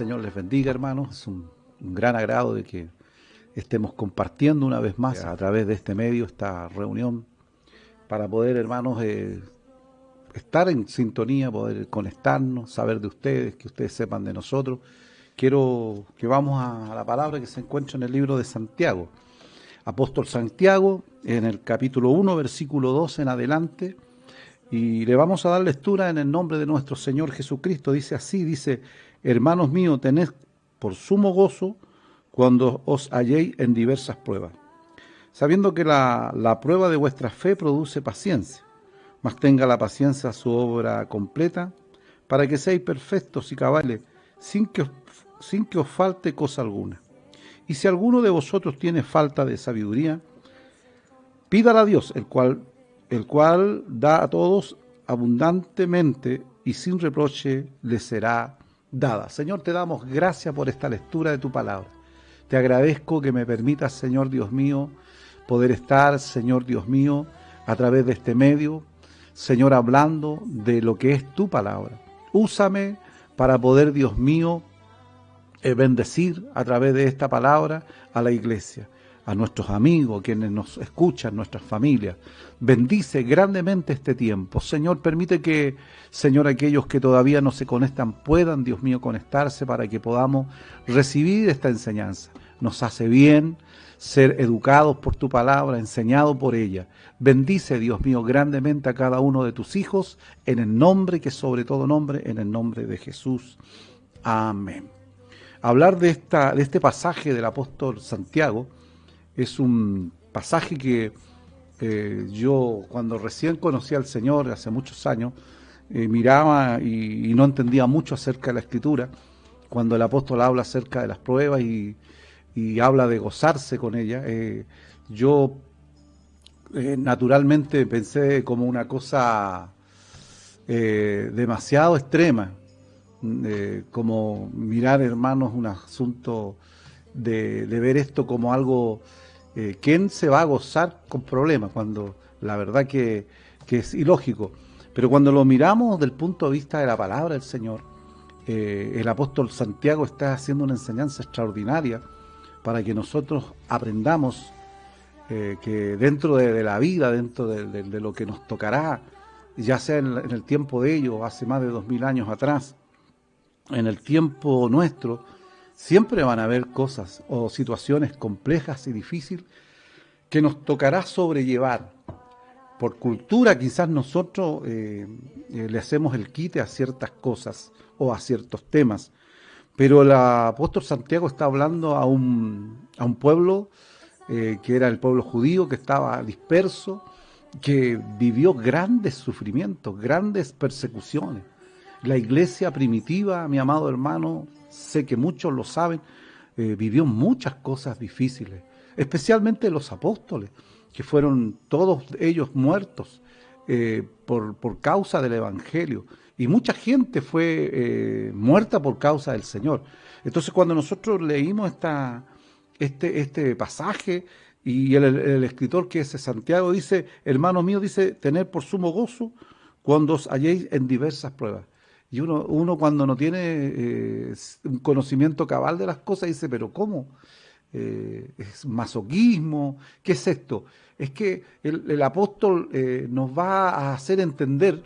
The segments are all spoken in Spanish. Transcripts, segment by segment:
Señor les bendiga, hermanos. Es un gran agrado de que estemos compartiendo una vez más a través de este medio, esta reunión, para poder, hermanos, estar en sintonía, poder conectarnos, saber de ustedes, que ustedes sepan de nosotros. Quiero que vamos a la palabra que se encuentra en el libro de Santiago. Apóstol Santiago, en el capítulo 1, versículo 2 en adelante, y le vamos a dar lectura en el nombre de nuestro Señor Jesucristo. Dice así, dice: hermanos míos, tened por sumo gozo cuando os halléis en diversas pruebas, sabiendo que la prueba de vuestra fe produce paciencia, mas tenga la paciencia su obra completa, para que seáis perfectos y cabales, sin que os falte cosa alguna. Y si alguno de vosotros tiene falta de sabiduría, pídala a Dios, el cual da a todos abundantemente y sin reproche le será dada. Señor, te damos gracias por esta lectura de tu palabra. Te agradezco que me permitas, Señor Dios mío, poder estar, Señor Dios mío, a través de este medio, Señor, hablando de lo que es tu palabra. Úsame para poder, Dios mío, bendecir a través de esta palabra a la iglesia, a nuestros amigos, quienes nos escuchan, nuestras familias. Bendice grandemente este tiempo. Señor, permite que, Señor, aquellos que todavía no se conectan puedan, Dios mío, conectarse para que podamos recibir esta enseñanza. Nos hace bien ser educados por tu palabra, enseñados por ella. Bendice, Dios mío, grandemente a cada uno de tus hijos, en el nombre que sobre todo nombre, en el nombre de Jesús. Amén. Hablar de este pasaje del apóstol Santiago es un pasaje que yo, cuando recién conocí al Señor, hace muchos años, miraba y no entendía mucho acerca de la Escritura. Cuando el apóstol habla acerca de las pruebas y habla de gozarse con ellas, yo naturalmente pensé como una cosa demasiado extrema. Como mirar, hermanos, un asunto de ver esto como algo, ¿quién se va a gozar con problemas? Cuando la verdad que es ilógico. Pero cuando lo miramos del punto de vista de la palabra del Señor, el apóstol Santiago está haciendo una enseñanza extraordinaria para que nosotros aprendamos que dentro de la vida, dentro de lo que nos tocará, ya sea en el tiempo de ellos, hace más de 2000 años atrás, en el tiempo nuestro, siempre van a haber cosas o situaciones complejas y difíciles que nos tocará sobrellevar. Por cultura quizás nosotros le hacemos el quite a ciertas cosas o a ciertos temas, pero el apóstol Santiago está hablando a un pueblo que era el pueblo judío, que estaba disperso, que vivió grandes sufrimientos, grandes persecuciones. La iglesia primitiva, mi amado hermano, sé que muchos lo saben, vivió muchas cosas difíciles, especialmente los apóstoles, que fueron todos ellos muertos por causa del Evangelio. Y mucha gente fue muerta por causa del Señor. Entonces, cuando nosotros leímos este pasaje, y el escritor, que es Santiago, dice: hermanos míos, dice, tener por sumo gozo cuando os halléis en diversas pruebas. Y uno cuando no tiene un conocimiento cabal de las cosas dice: pero ¿cómo? ¿Es masoquismo? ¿Qué es esto? Es que el apóstol nos va a hacer entender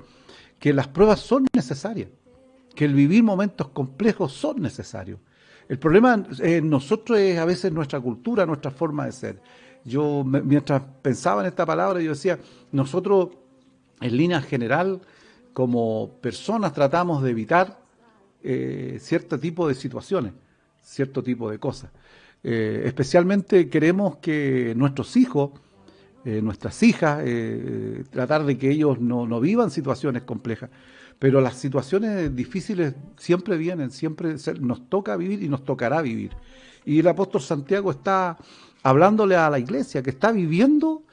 que las pruebas son necesarias, que el vivir momentos complejos son necesarios. El problema en nosotros es a veces nuestra cultura, nuestra forma de ser. Yo, mientras pensaba en esta palabra, yo decía, nosotros en línea general, como personas, tratamos de evitar cierto tipo de situaciones, cierto tipo de cosas. Especialmente queremos que nuestros hijos, nuestras hijas, tratar de que ellos no vivan situaciones complejas. Pero las situaciones difíciles siempre vienen, siempre nos toca vivir y nos tocará vivir. Y el apóstol Santiago está hablándole a la iglesia que está viviendo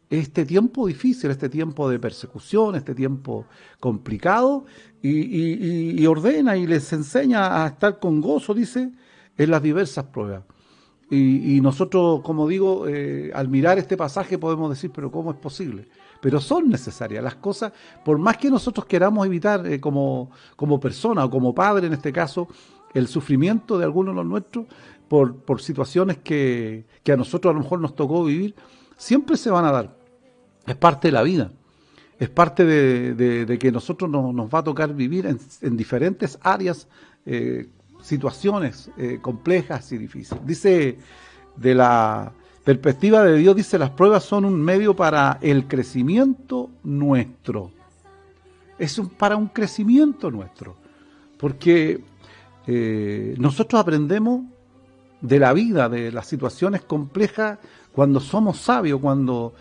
este tiempo difícil, este tiempo de persecución, este tiempo complicado, y ordena y les enseña a estar con gozo, dice, en las diversas pruebas. Y nosotros, como digo, al mirar este pasaje podemos decir, pero ¿cómo es posible? Pero son necesarias las cosas, por más que nosotros queramos evitar como persona o como padre en este caso, el sufrimiento de algunos de los nuestros por situaciones que a nosotros a lo mejor nos tocó vivir, siempre se van a dar. Es parte de la vida. Es parte de que nosotros nos va a tocar vivir en diferentes áreas, situaciones complejas y difíciles. Dice, de la perspectiva de Dios, dice, las pruebas son un medio para el crecimiento nuestro. Para un crecimiento nuestro. Porque nosotros aprendemos de la vida, de las situaciones complejas, cuando somos sabios, cuando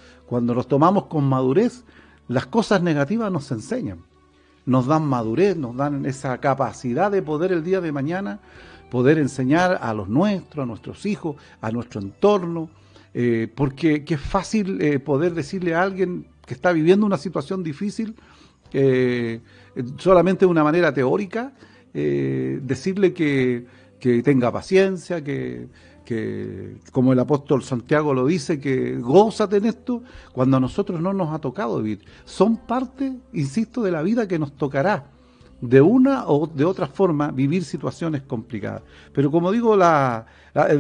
los tomamos con madurez. Las cosas negativas nos enseñan, nos dan madurez, nos dan esa capacidad de poder el día de mañana, poder enseñar a los nuestros, a nuestros hijos, a nuestro entorno, porque es fácil poder decirle a alguien que está viviendo una situación difícil, solamente de una manera teórica, decirle que tenga paciencia, que como el apóstol Santiago lo dice, que gózate en esto, cuando a nosotros no nos ha tocado vivir. Son parte, insisto, de la vida que nos tocará, de una o de otra forma, vivir situaciones complicadas. Pero como digo, de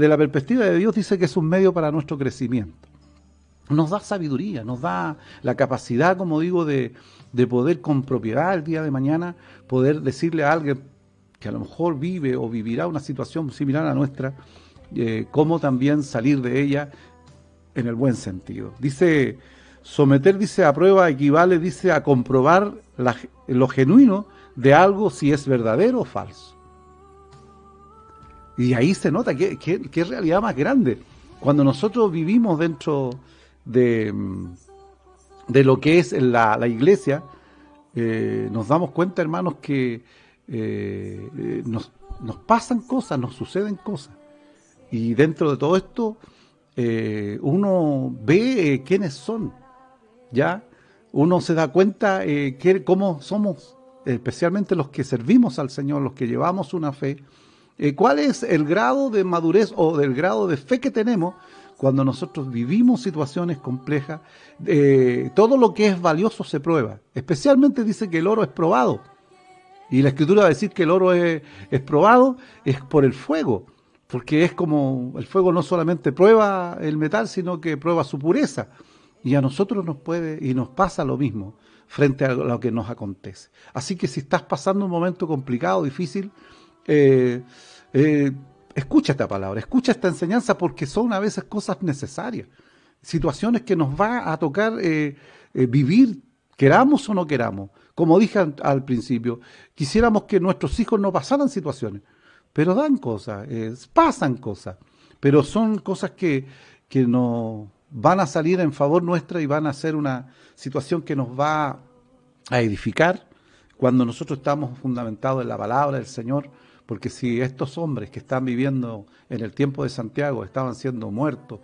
la perspectiva de Dios, dice que es un medio para nuestro crecimiento. Nos da sabiduría, nos da la capacidad, como digo, de poder con propiedad el día de mañana, poder decirle a alguien que a lo mejor vive o vivirá una situación similar a nuestra, cómo también salir de ella en el buen sentido. Dice, someter, dice, a prueba equivale, dice, a comprobar lo genuino de algo, si es verdadero o falso. Y ahí se nota qué realidad más grande. Cuando nosotros vivimos dentro de lo que es la iglesia, nos damos cuenta, hermanos, que nos pasan cosas, nos suceden cosas. Y dentro de todo esto, uno ve quiénes son, ¿ya? Uno se da cuenta cómo somos, especialmente los que servimos al Señor, los que llevamos una fe, cuál es el grado de madurez o del grado de fe que tenemos cuando nosotros vivimos situaciones complejas. Todo lo que es valioso se prueba. Especialmente dice que el oro es probado. Y la Escritura va a decir que el oro es probado, es por el fuego. Porque es como, el fuego no solamente prueba el metal, sino que prueba su pureza. Y a nosotros nos puede y nos pasa lo mismo frente a lo que nos acontece. Así que si estás pasando un momento complicado, difícil, escucha esta palabra, escucha esta enseñanza, porque son a veces cosas necesarias. Situaciones que nos va a tocar vivir, queramos o no queramos. Como dije al principio, quisiéramos que nuestros hijos no pasaran situaciones. Pero dan cosas, pasan cosas, pero son cosas que nos van a salir en favor nuestra y van a ser una situación que nos va a edificar cuando nosotros estamos fundamentados en la palabra del Señor, porque si estos hombres que están viviendo en el tiempo de Santiago estaban siendo muertos,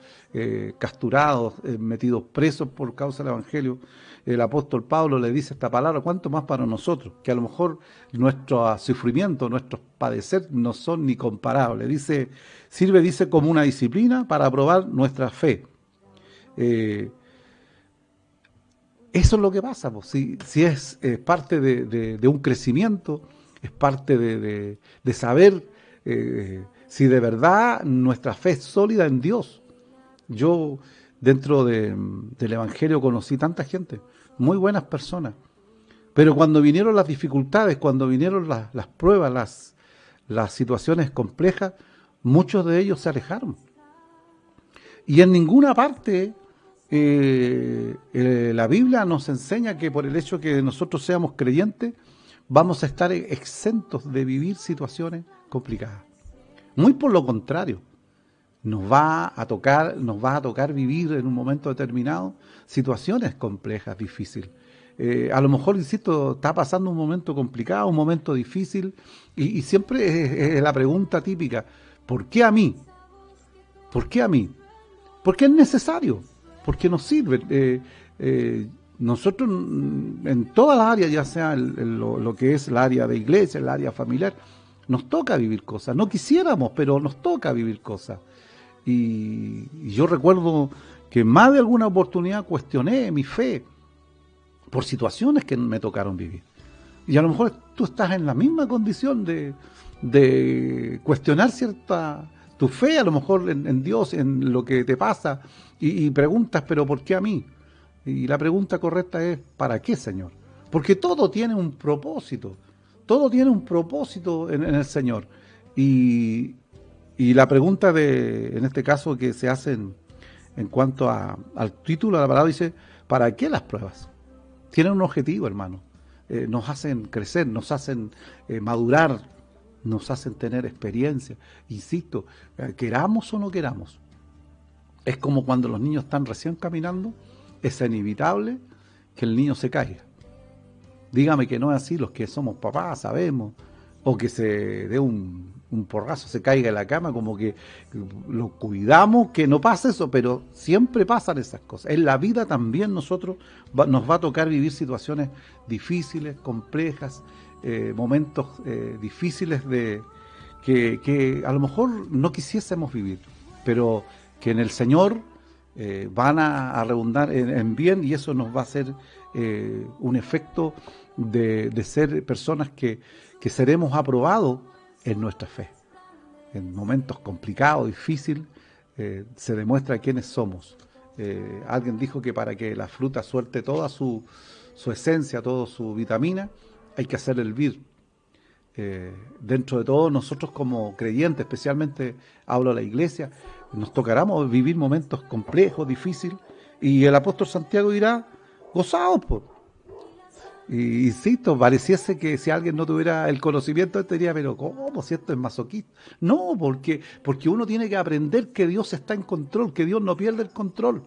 capturados, metidos presos por causa del Evangelio, el apóstol Pablo le dice esta palabra, ¿cuánto más para nosotros? Que a lo mejor nuestro sufrimiento, nuestros padecer no son ni comparables. Sirve, dice, como una disciplina para probar nuestra fe. Eso es lo que pasa, pues. Si es parte de un crecimiento, es parte de saber si de verdad nuestra fe es sólida en Dios. Yo dentro del Evangelio conocí tanta gente, muy buenas personas, pero cuando vinieron las dificultades, cuando vinieron las pruebas, las situaciones complejas, muchos de ellos se alejaron. Y en ninguna parte la Biblia nos enseña que por el hecho que nosotros seamos creyentes, vamos a estar exentos de vivir situaciones complicadas. Muy por lo contrario, nos va a tocar vivir en un momento determinado situaciones complejas, difíciles. A lo mejor, insisto, está pasando un momento complicado, un momento difícil, y siempre es la pregunta típica, ¿por qué a mí? ¿Por qué a mí? Porque es necesario, porque nos sirve. Nosotros en todas las áreas, ya sea lo que es el área de iglesia, el área familiar, nos toca vivir cosas. No quisiéramos, pero nos toca vivir cosas. Y yo recuerdo que más de alguna oportunidad cuestioné mi fe por situaciones que me tocaron vivir. Y a lo mejor tú estás en la misma condición de cuestionar tu fe, a lo mejor en Dios, en lo que te pasa, y preguntas, pero ¿por qué a mí? Y la pregunta correcta es, ¿para qué, Señor? Porque todo tiene un propósito, todo tiene un propósito en el Señor. Y, y la pregunta en este caso que se hace en cuanto al título de la palabra dice, ¿para qué las pruebas? Tienen un objetivo, hermano. Nos hacen crecer, nos hacen madurar, nos hacen tener experiencia. Insisto, queramos o no queramos. Es como cuando los niños están recién caminando, es inevitable que el niño se caiga. Dígame que no es así, los que somos papás sabemos, o que se dé un porrazo, se caiga en la cama, como que lo cuidamos, que no pase eso, pero siempre pasan esas cosas. En la vida también nos va a tocar vivir situaciones difíciles, complejas, momentos difíciles que a lo mejor no quisiésemos vivir, pero que en el Señor van a redundar en bien, y eso nos va a hacer un efecto de ser personas que seremos aprobados en nuestra fe. En momentos complicados, difíciles, se demuestra quiénes somos. Alguien dijo que para que la fruta suelte toda su esencia, toda su vitamina, hay que hacer hervir. Dentro de todo, nosotros como creyentes, especialmente hablo de la iglesia, nos tocará vivir momentos complejos, difíciles, y el apóstol Santiago dirá, gozaos, pues. Y insisto, pareciese que si alguien no tuviera el conocimiento, te diría, pero ¿cómo? Si esto es masoquista. No, porque uno tiene que aprender que Dios está en control, que Dios no pierde el control.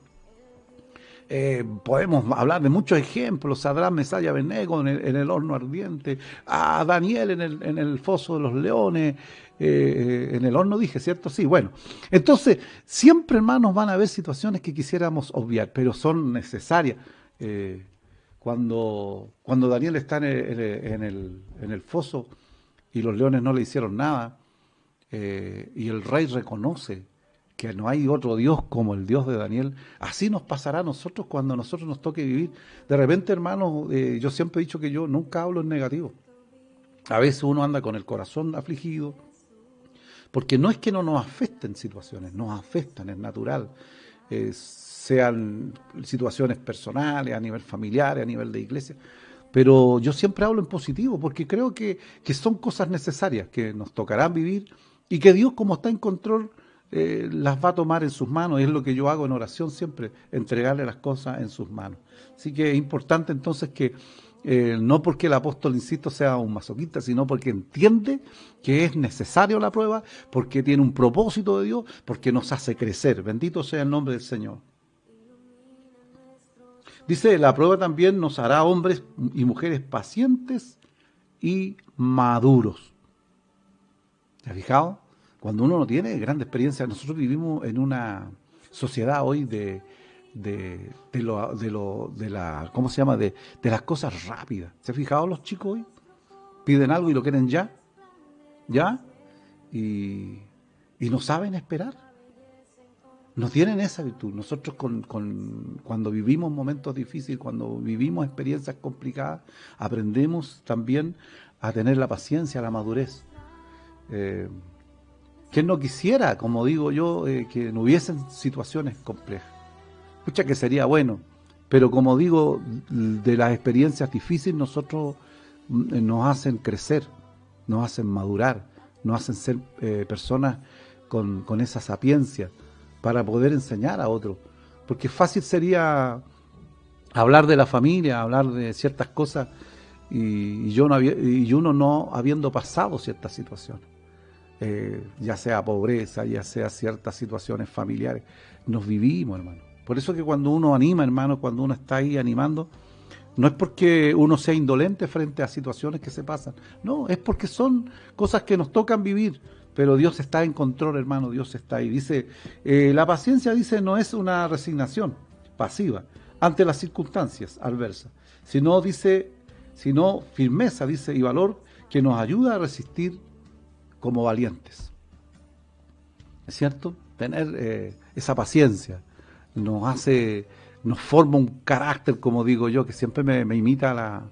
Podemos hablar de muchos ejemplos, Sadrach, Mesach y Abednego en el horno ardiente, a Daniel en el foso de los leones, en el horno dije, ¿cierto? Sí, bueno. Entonces, siempre, hermanos, van a haber situaciones que quisiéramos obviar, pero son necesarias. Cuando Daniel está en el foso y los leones no le hicieron nada, y el rey reconoce que no hay otro Dios como el Dios de Daniel, así nos pasará a nosotros cuando a nosotros nos toque vivir. De repente, hermanos, yo siempre he dicho que yo nunca hablo en negativo. A veces uno anda con el corazón afligido, porque no es que no nos afecten situaciones, nos afectan, es natural. Sean situaciones personales, a nivel familiar, a nivel de iglesia, pero yo siempre hablo en positivo, porque creo que son cosas necesarias, que nos tocarán vivir, y que Dios, como está en control, las va a tomar en sus manos, y es lo que yo hago en oración siempre, entregarle las cosas en sus manos. Así que es importante entonces que no porque el apóstol, insisto, sea un masoquista, sino porque entiende que es necesario la prueba, porque tiene un propósito de Dios, porque nos hace crecer. Bendito sea el nombre del Señor. Dice, la prueba también nos hará hombres y mujeres pacientes y maduros. ¿Te has fijado? Cuando uno no tiene grande experiencia, nosotros vivimos en una sociedad hoy de ¿cómo se llama? De las cosas rápidas. ¿Se han fijado los chicos hoy? Piden algo y lo quieren ya, y no saben esperar. No tienen esa virtud. Nosotros cuando vivimos momentos difíciles, cuando vivimos experiencias complicadas, aprendemos también a tener la paciencia, la madurez. ¿Quién no quisiera, como digo yo, que no hubiesen situaciones complejas? Pucha, que sería bueno, pero como digo, de las experiencias difíciles nosotros nos hacen crecer, nos hacen madurar, nos hacen ser personas con esa sapiencia para poder enseñar a otros. Porque fácil sería hablar de la familia, hablar de ciertas cosas, y uno no habiendo pasado ciertas situaciones. Ya sea pobreza, ya sea ciertas situaciones familiares, nos vivimos, hermano. Por eso que cuando uno anima, hermano, cuando uno está ahí animando, no es porque uno sea indolente frente a situaciones que se pasan, no, es porque son cosas que nos tocan vivir, pero Dios está en control, hermano, Dios está ahí. Dice, la paciencia, dice, no es una resignación pasiva ante las circunstancias adversas, sino firmeza, dice, y valor que nos ayuda a resistir como valientes. ¿Es cierto? Tener esa paciencia nos forma un carácter, como digo yo, que siempre me imita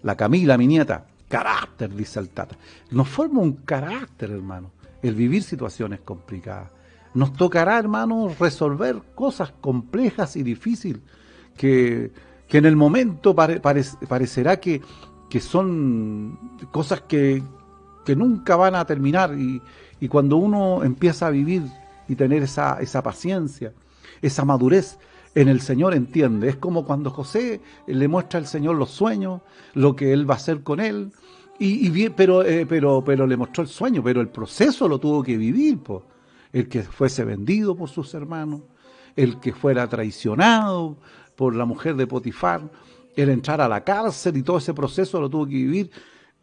La Camila, mi nieta, carácter, dice el Tata. Nos forma un carácter, hermano, el vivir situaciones complicadas. Nos tocará, hermano, resolver cosas complejas y difíciles que en el momento parecerá que son cosas que nunca van a terminar, y cuando uno empieza a vivir y tener esa paciencia, esa madurez en el Señor, entiende. Es como cuando José le muestra al Señor los sueños, lo que Él va a hacer con él, pero le mostró el sueño, pero el proceso lo tuvo que vivir, pues. El que fuese vendido por sus hermanos, el que fuera traicionado por la mujer de Potifar, el entrar a la cárcel, y todo ese proceso lo tuvo que vivir,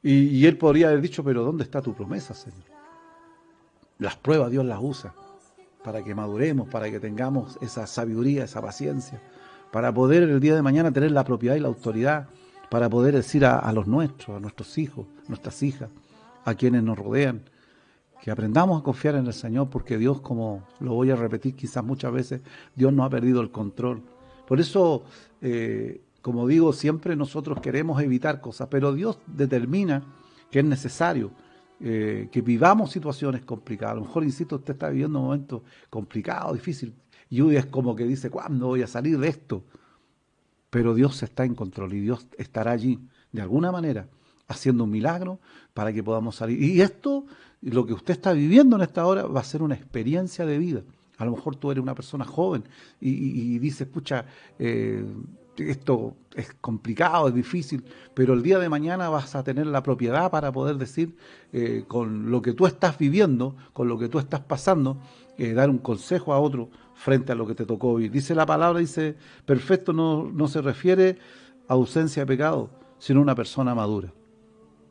y él podría haber dicho, pero ¿dónde está tu promesa, Señor? Las pruebas Dios las usa para que maduremos, para que tengamos esa sabiduría, esa paciencia, para poder el día de mañana tener la propiedad y la autoridad, para poder decir a los nuestros, a nuestros hijos, nuestras hijas, a quienes nos rodean, que aprendamos a confiar en el Señor, porque Dios, como lo voy a repetir quizás muchas veces, Dios no ha perdido el control. Por eso, como digo, siempre nosotros queremos evitar cosas, pero Dios determina que es necesario que vivamos situaciones complicadas. A lo mejor, insisto, usted está viviendo un momento complicado, difícil, y hoy es como que dice, ¿cuándo voy a salir de esto? Pero Dios está en control, y Dios estará allí, de alguna manera, haciendo un milagro para que podamos salir. Y esto, lo que usted está viviendo en esta hora, va a ser una experiencia de vida. A lo mejor tú eres una persona joven y dices, pucha, esto es complicado, es difícil, pero el día de mañana vas a tener la propiedad para poder decir, con lo que tú estás viviendo, con lo que tú estás pasando, dar un consejo a otro frente a lo que te tocó vivir. Dice la palabra, dice, perfecto no se refiere a ausencia de pecado, sino una persona madura,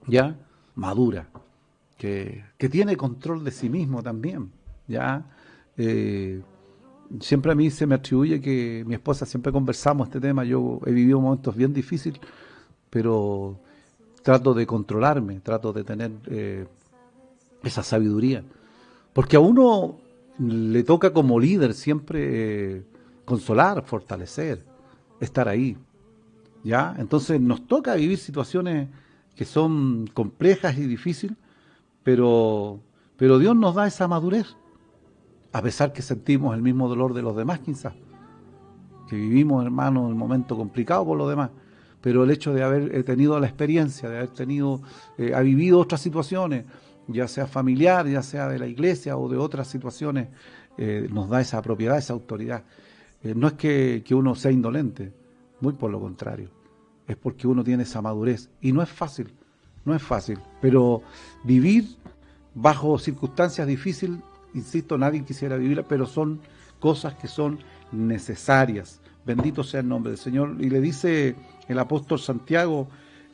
¿ya? Madura, que tiene control de sí mismo también, ¿ya? Siempre a mí se me atribuye que mi esposa, siempre conversamos este tema. Yo he vivido momentos bien difíciles, pero trato de controlarme, trato de tener esa sabiduría, porque a uno le toca como líder siempre consolar, fortalecer, estar ahí, ¿ya? Entonces nos toca vivir situaciones que son complejas y difíciles, pero Dios nos da esa madurez, a pesar que sentimos el mismo dolor de los demás, quizás, que vivimos, hermano, un momento complicado por los demás, pero el hecho de haber tenido la experiencia, de haber tenido, ha vivido otras situaciones, ya sea familiar, ya sea de la iglesia o de otras situaciones, nos da esa propiedad, esa autoridad. No es que uno sea indolente, muy por lo contrario, es porque uno tiene esa madurez, y no es fácil, pero vivir bajo circunstancias difíciles, insisto, nadie quisiera vivir, pero son cosas que son necesarias. Bendito sea el nombre del Señor. Y le dice el apóstol Santiago,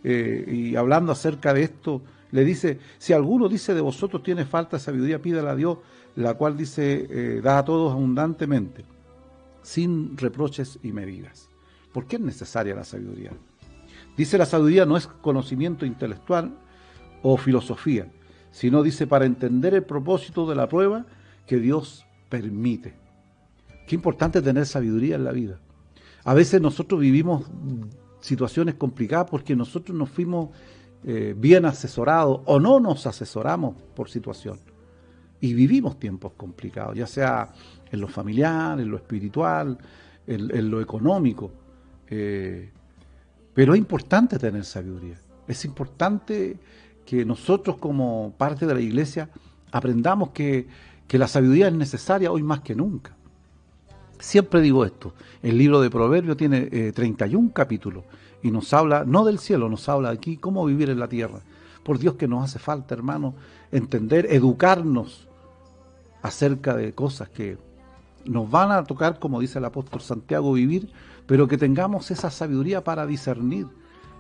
y hablando acerca de esto, le dice, si alguno dice de vosotros tiene falta de sabiduría, pídala a Dios, la cual dice, da a todos abundantemente, sin reproches y medidas. ¿Por qué es necesaria la sabiduría? Dice, la sabiduría no es conocimiento intelectual o filosofía, sino, dice, para entender el propósito de la prueba que Dios permite. Qué importante tener sabiduría en la vida. A veces nosotros vivimos situaciones complicadas porque nosotros nos fuimos bien asesorados, o no nos asesoramos por situación, y vivimos tiempos complicados, ya sea en lo familiar, en lo espiritual, en lo económico. Pero es importante tener sabiduría. Es importante que nosotros, como parte de la iglesia, aprendamos que la sabiduría es necesaria hoy más que nunca. Siempre digo esto, el libro de Proverbios tiene 31 capítulos, y nos habla, no del cielo, nos habla aquí cómo vivir en la tierra. Por Dios que nos hace falta, hermano, entender, educarnos acerca de cosas que nos van a tocar, como dice el apóstol Santiago, vivir, pero que tengamos esa sabiduría para discernir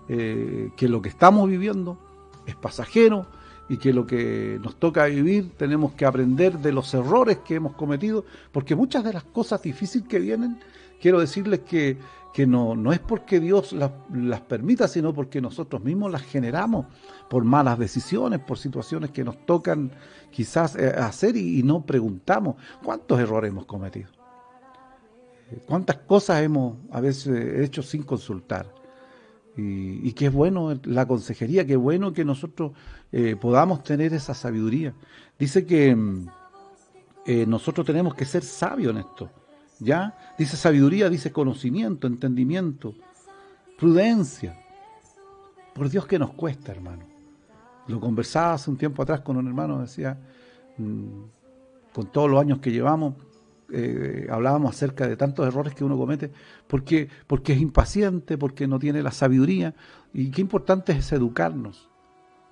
que lo que estamos viviendo es pasajero, y que lo que nos toca vivir tenemos que aprender de los errores que hemos cometido, porque muchas de las cosas difíciles que vienen, quiero decirles que no es porque Dios las permita, sino porque nosotros mismos las generamos por malas decisiones, por situaciones que nos tocan quizás hacer, y no preguntamos cuántos errores hemos cometido, cuántas cosas hemos a veces hecho sin consultar. Y qué bueno la consejería, qué bueno que nosotros podamos tener esa sabiduría. Dice que nosotros tenemos que ser sabios en esto, ¿ya? Dice sabiduría, dice conocimiento, entendimiento, prudencia. Por Dios que nos cuesta, hermano. Lo conversaba hace un tiempo atrás con un hermano, decía, con todos los años que llevamos, hablábamos acerca de tantos errores que uno comete, porque es impaciente, porque no tiene la sabiduría, y qué importante es educarnos.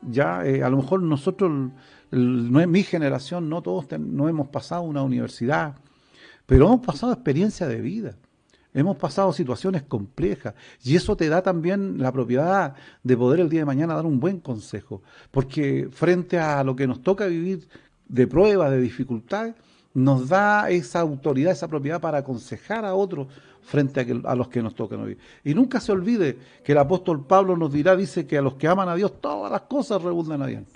Ya, a lo mejor nosotros, no es mi generación, no todos no hemos pasado una universidad, pero hemos pasado experiencia de vida. Hemos pasado situaciones complejas y eso te da también la propiedad de poder el día de mañana dar un buen consejo, porque frente a lo que nos toca vivir de pruebas, de dificultades, nos da esa autoridad, esa propiedad para aconsejar a otros frente a los que nos tocan vivir. Y nunca se olvide que el apóstol Pablo nos dirá, dice que a los que aman a Dios todas las cosas redundan a bien.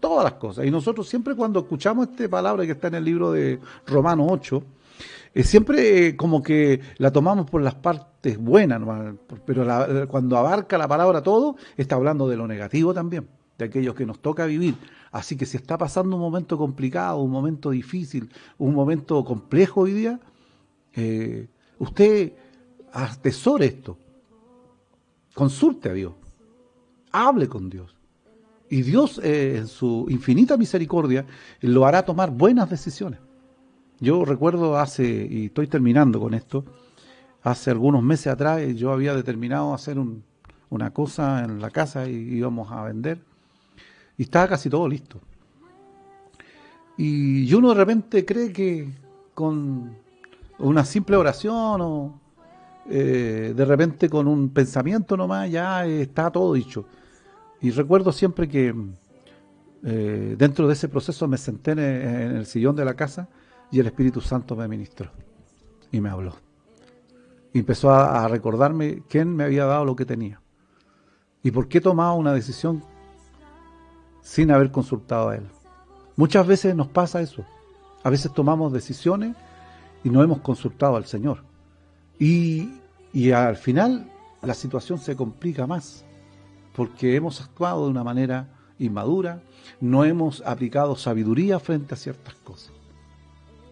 Todas las cosas. Y nosotros siempre cuando escuchamos esta palabra que está en el libro de Romanos 8, siempre como que la tomamos por las partes buenas, ¿no? Pero cuando abarca la palabra todo, está hablando de lo negativo también, de aquellos que nos toca vivir. Así que si está pasando un momento complicado, un momento difícil, un momento complejo hoy día, usted atesore esto, consulte a Dios, hable con Dios. Y Dios, en su infinita misericordia, lo hará tomar buenas decisiones. Yo recuerdo y estoy terminando con esto, hace algunos meses atrás yo había determinado hacer una cosa en la casa y íbamos a vender, y estaba casi todo listo. Y uno de repente cree que con una simple oración o de repente con un pensamiento nomás ya está todo dicho. Y recuerdo siempre que dentro de ese proceso me senté en el sillón de la casa y el Espíritu Santo me ministró y me habló. Y empezó a recordarme quién me había dado lo que tenía y por qué tomaba una decisión sin haber consultado a Él. Muchas veces nos pasa eso. A veces tomamos decisiones y no hemos consultado al Señor. Y al final la situación se complica más porque hemos actuado de una manera inmadura, no hemos aplicado sabiduría frente a ciertas cosas.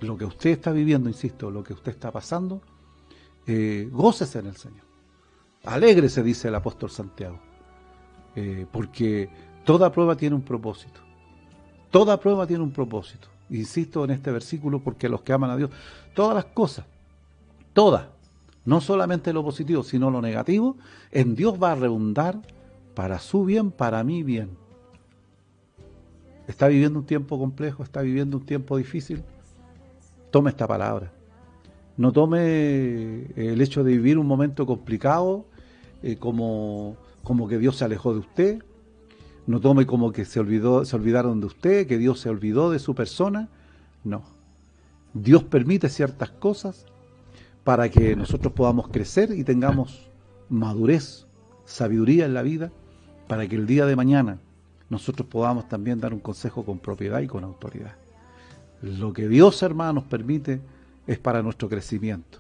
Lo que usted está viviendo, insisto, lo que usted está pasando, gócese en el Señor. Alégrese, dice el apóstol Santiago, porque toda prueba tiene un propósito. Toda prueba tiene un propósito. Insisto en este versículo porque los que aman a Dios, todas las cosas, todas, no solamente lo positivo, sino lo negativo, en Dios va a redundar para su bien, para mi bien. ¿Está viviendo un tiempo complejo? ¿Está viviendo un tiempo difícil? Tome esta palabra. No tome el hecho de vivir un momento complicado como que Dios se alejó de usted. No tome como que se olvidaron de usted, que Dios se olvidó de su persona. No. Dios permite ciertas cosas para que nosotros podamos crecer y tengamos madurez, sabiduría en la vida, para que el día de mañana nosotros podamos también dar un consejo con propiedad y con autoridad. Lo que Dios, hermanos, permite es para nuestro crecimiento.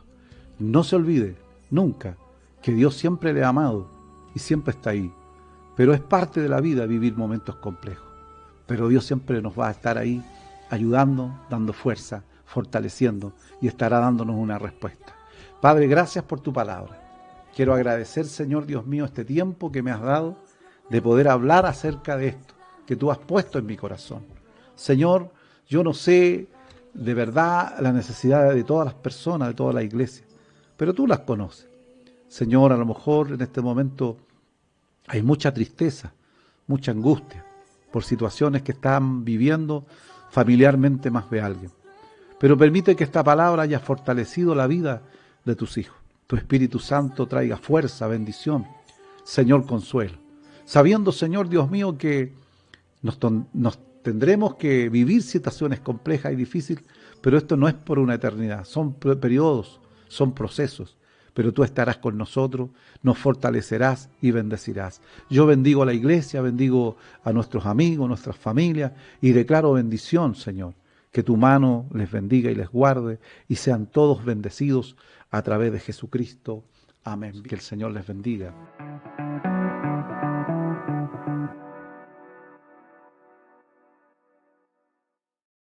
No se olvide nunca que Dios siempre le ha amado y siempre está ahí. Pero es parte de la vida vivir momentos complejos. Pero Dios siempre nos va a estar ahí ayudando, dando fuerza, fortaleciendo y estará dándonos una respuesta. Padre, gracias por tu palabra. Quiero agradecer, Señor Dios mío, este tiempo que me has dado de poder hablar acerca de esto que tú has puesto en mi corazón. Señor, yo no sé de verdad la necesidad de todas las personas, de toda la iglesia, pero tú las conoces. Señor, a lo mejor en este momento hay mucha tristeza, mucha angustia por situaciones que están viviendo familiarmente más de alguien. Pero permite que esta palabra haya fortalecido la vida de tus hijos. Tu Espíritu Santo traiga fuerza, bendición, Señor, consuelo. Sabiendo, Señor Dios mío, que nos tendremos que vivir situaciones complejas y difíciles, pero esto no es por una eternidad, son periodos, son procesos. Pero tú estarás con nosotros, nos fortalecerás y bendecirás. Yo bendigo a la iglesia, bendigo a nuestros amigos, nuestras familias, y declaro bendición, Señor. Que tu mano les bendiga y les guarde, y sean todos bendecidos a través de Jesucristo. Amén. Que el Señor les bendiga.